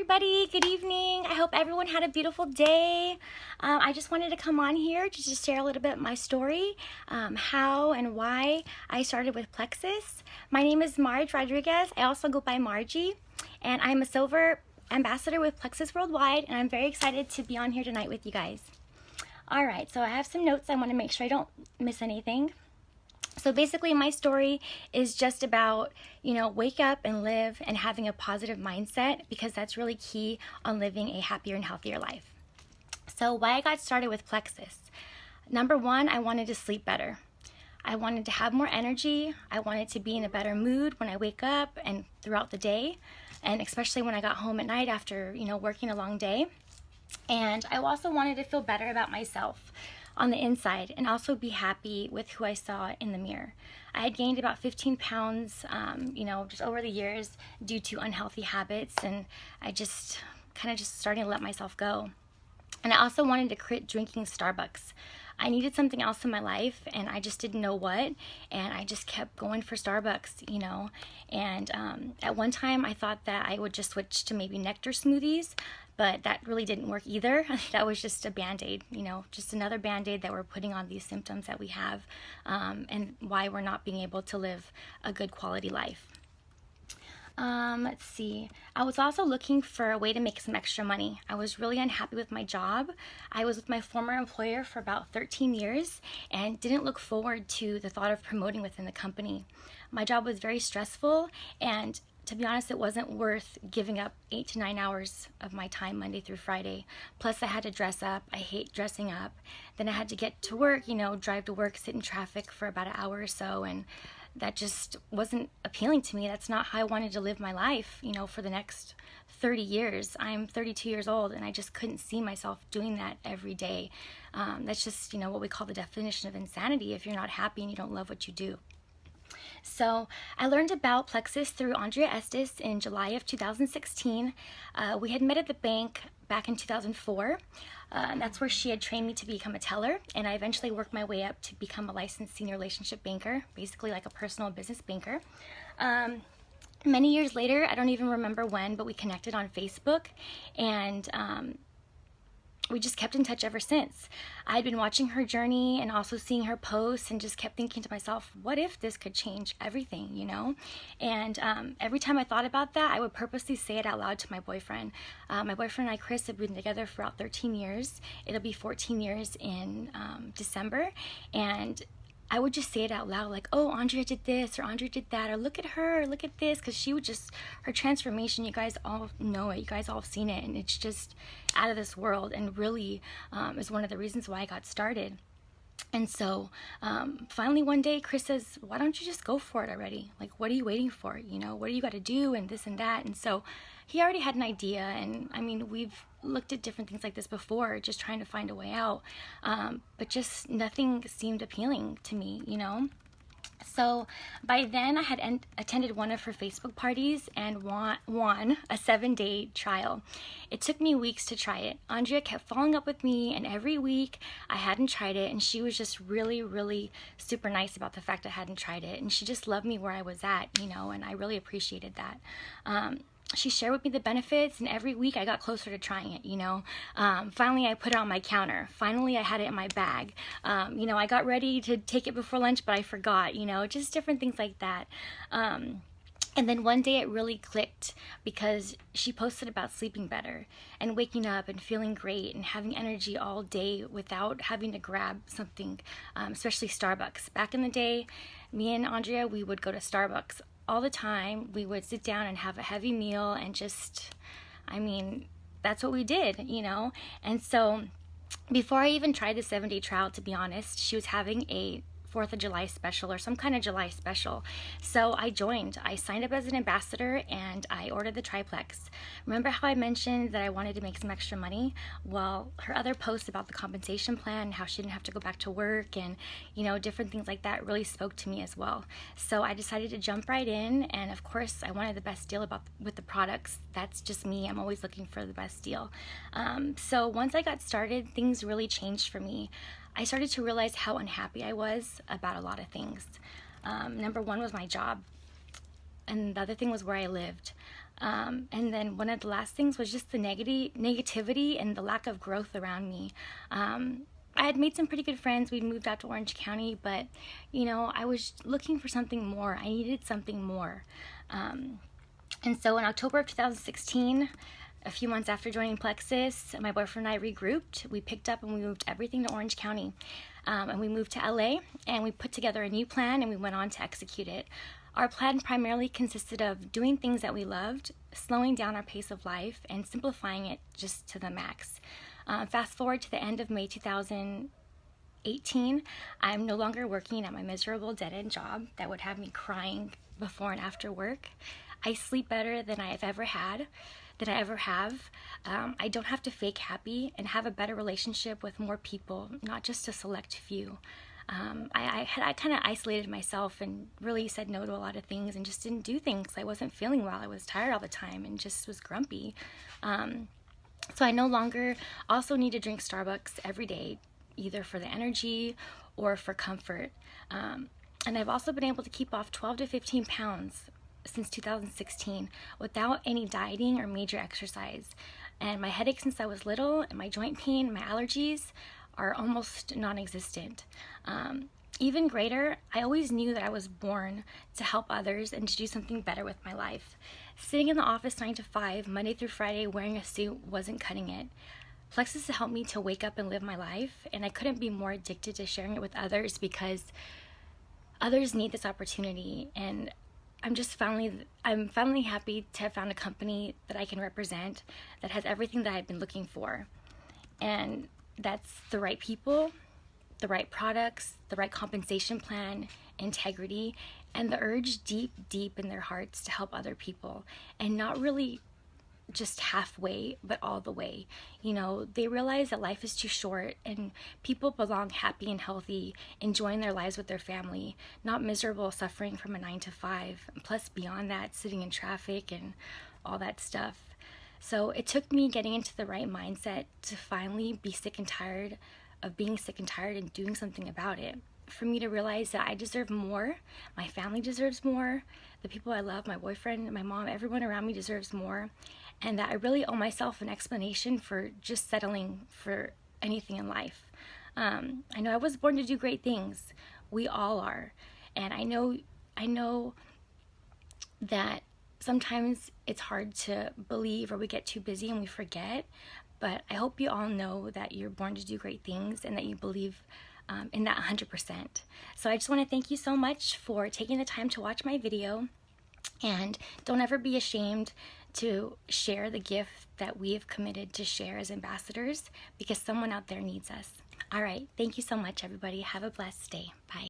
everybody. Good evening. I hope everyone had a beautiful day. I just wanted to come on here to just share a little bit of my story, how and why I started with Plexus. My name is Marge Rodriguez. I also go by Margie, and I'm a silver ambassador with Plexus Worldwide, and I'm very excited to be on here tonight with you guys. All right, so I have some notes. I want to make sure I don't miss anything. So basically my story is just about, wake up and live and having a positive mindset, because that's really key on living a happier and healthier life. So why I got started with Plexus. Number one, I wanted to sleep better. I wanted to have more energy. I wanted to be in a better mood when I wake up and throughout the day, and especially when I got home at night after, working a long day. And I also wanted to feel better about myself on the inside and also be happy with who I saw in the mirror. I had gained about 15 pounds, just over the years due to unhealthy habits, and I just starting to let myself go. And I also wanted to quit drinking Starbucks. I needed something else in my life, and I just didn't know what, and I just kept going for Starbucks, And at one time, I thought that I would just switch to maybe nectar smoothies, but that really didn't work either. That was just a Band-Aid, just another Band-Aid that we're putting on these symptoms that we have, and why we're not being able to live a good quality life. Let's see. I was also looking for a way to make some extra money. I was really unhappy with my job. I was with my former employer for about 13 years and didn't look forward to the thought of promoting within the company. My job was very stressful, and to be honest, it wasn't worth giving up 8 to 9 hours of my time Monday through Friday. Plus I had to dress up. I hate dressing up. Then I had to get to work, drive to work, sit in traffic for about an hour or so, and that just wasn't appealing to me. That's not how I wanted to live my life, for the next 30 years. I'm 32 years old, and I just couldn't see myself doing that every day. That's just, what we call the definition of insanity if you're not happy and you don't love what you do. So I learned about Plexus through Andrea Estes in July of 2016. We had met at the bank back in 2004. And that's where she had trained me to become a teller, and I eventually worked my way up to become a licensed senior relationship banker, basically like a personal business banker. Many years later, I don't even remember when, but we connected on Facebook, and we just kept in touch ever since. I'd been watching her journey and also seeing her posts, and just kept thinking to myself, what if this could change everything, And every time I thought about that, I would purposely say it out loud to my boyfriend. My boyfriend and I, Chris, have been together for about 13 years. It'll be 14 years in December. And I would just say it out loud, like, oh, Andrea did this, or Andrea did that, or look at her, or look at this, because she would just, her transformation, you guys all know it, you guys all have seen it, and it's just out of this world, and really is one of the reasons why I got started. And so finally one day, Chris says, why don't you just go for it already? Like, what are you waiting for? What do you got to do, and this and that? And so he already had an idea, and I mean, we've looked at different things like this before, just trying to find a way out, but just nothing seemed appealing to me, So by then I had attended one of her Facebook parties and won a 7-day trial. It took me weeks to try it. Andrea kept following up with me, and every week I hadn't tried it, and she was just really, really super nice about the fact I hadn't tried it, and she just loved me where I was at, and I really appreciated that. She shared with me the benefits, and every week I got closer to trying it, Finally, I put it on my counter. Finally, I had it in my bag. I got ready to take it before lunch, but I forgot, just different things like that. And then one day it really clicked, because she posted about sleeping better and waking up and feeling great and having energy all day without having to grab something, especially Starbucks. Back in the day, me and Andrea, we would go to Starbucks all the time. We would sit down and have a heavy meal, and just, that's what we did, And so before I even tried the 7-day trial, to be honest, she was having a 4th of July special, or some kind of July special. So I joined. I signed up as an ambassador, and I ordered the triplex. Remember how I mentioned that I wanted to make some extra money? Well, her other posts about the compensation plan, how she didn't have to go back to work, and different things like that really spoke to me as well. So I decided to jump right in, and of course I wanted the best deal with the products. That's just me. I'm always looking for the best deal. So once I got started, things really changed for me. I started to realize how unhappy I was about a lot of things. Number one was my job, and the other thing was where I lived. And then one of the last things was just the negativity and the lack of growth around me. I had made some pretty good friends. We'd moved out to Orange County, but you know, I was looking for something more. I needed something more. And so in October of 2016, a few months after joining Plexus, my boyfriend and I regrouped. We picked up and we moved everything to Orange County. And we moved to LA, and we put together a new plan, and we went on to execute it. Our plan primarily consisted of doing things that we loved, slowing down our pace of life, and simplifying it just to the max. Fast forward to the end of May 2018, I'm no longer working at my miserable dead-end job that would have me crying before and after work. I sleep better than I ever have. I don't have to fake happy and have a better relationship with more people, not just a select few. I kind of isolated myself and really said no to a lot of things and just didn't do things. I wasn't feeling well. I was tired all the time and just was grumpy. So I no longer also need to drink Starbucks every day, either for the energy or for comfort. And I've also been able to keep off 12 to 15 pounds since 2016 without any dieting or major exercise. And my headache since I was little, and my joint pain, my allergies are almost non-existent. Even greater, I always knew that I was born to help others and to do something better with my life. Sitting in the office 9 to 5, Monday through Friday, wearing a suit wasn't cutting it. Plexus helped me to wake up and live my life, and I couldn't be more addicted to sharing it with others because others need this opportunity. And I'm finally happy to have found a company that I can represent that has everything that I've been looking for. And that's the right people, the right products, the right compensation plan, integrity, and the urge deep, deep in their hearts to help other people, and not really just halfway, but all the way. You know, they realize that life is too short and people belong happy and healthy, enjoying their lives with their family, not miserable suffering from a 9 to 5, plus beyond that, sitting in traffic and all that stuff. So it took me getting into the right mindset to finally be sick and tired of being sick and tired and doing something about it. For me to realize that I deserve more, my family deserves more, the people I love, my boyfriend, my mom, everyone around me deserves more, and that I really owe myself an explanation for just settling for anything in life. I know I was born to do great things. We all are. And I know that sometimes it's hard to believe, or we get too busy and we forget, but I hope you all know that you're born to do great things and that you believe in that 100%. So I just want to thank you so much for taking the time to watch my video, and don't ever be ashamed to share the gift that we have committed to share as ambassadors, because someone out there needs us. All right, thank you so much, everybody. Have a blessed day. Bye.